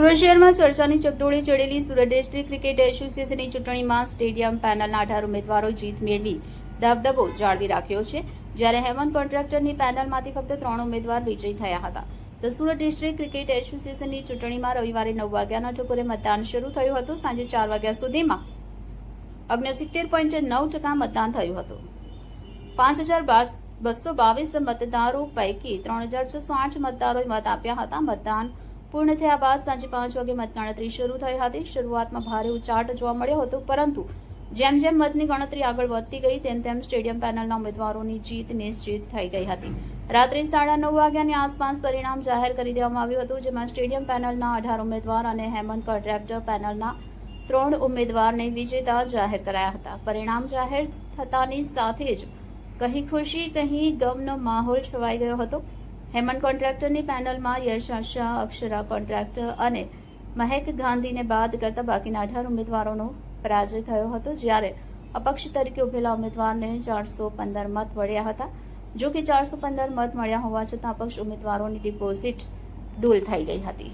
સુરત શહેરમાં ચર્ચાની ચકડોળે ચડેલી Surat district cricket એસોસિએશનની ચૂંટણીમાં સ્ટેડિયમ પેનલના 18 ઉમેદવારો જીત મેળવી દબદબો જાળવી રાખ્યો છે, જ્યારે હેમંત કોન્ટ્રાક્ટરની પેનલમાંથી ફક્ત 3 ઉમેદવાર વિજયી થયા હતા. તો સુરત ડિસ્ટ્રિક્ટ ક્રિકેટ એસોસિએશનની ચૂંટણીમાં રવિવારે 9 વાગ્યાના ટકોરે મતદાન શરૂ થયું હતું. સાંજે 4 વાગ્યા સુધીમાં 69.9% મતદાન થયું હતું. 5222 મતદારો પૈકી 3608 મતદારોએ મત આપ્યા હતા. મતદાન પૂર્ણ થયા બાદ સાંજે 5 વાગે મતગણતરી શરૂ થઈ હતી. શરૂઆતમાં ભારે ઉચાટ જોવા મળ્યો હતો, પરંતુ જેમ જેમ મતની ગણતરી આગળ વધતી ગઈ તેમ તેમ સ્ટેડિયમ પેનલના ઉમેદવારોની જીત નિશ્ચિત થઈ ગઈ હતી. રાત્રે 9:30 વાગ્યાની આસપાસ પરિણામ જાહેર કરી દેવામાં આવ્યું હતું, જેમાં સ્ટેડિયમ પેનલના 18 ઉમેદવાર અને હેમંત કોન્ટ્રાક્ટર પેનલના 3 ઉમેદવારને વિજેતા જાહેર કરાયા હતા. પરિણામ જાહેર થતાની સાથે જ કહી ખુશી કહી ગમનો માહોલ છવાઈ ગયો હતો. હેમંત કોન્ટ્રાક્ટરની પેનલમાં યશ શાહ, અક્ષરા કોન્ટ્રાક્ટર અને મહેક ગાંધીને બાદ કરતા બાકીના 18 ઉમેદવારોનો પરાજય થયો હતો, જ્યારે અપક્ષ તરીકે ઉભેલા ઉમેદવારને 415 મત મળ્યા હતા. જો કે 415 મત મળ્યા હોવા છતાં અપક્ષ ઉમેદવારોની ડિપોઝિટ ડૂલ થઈ ગઈ હતી.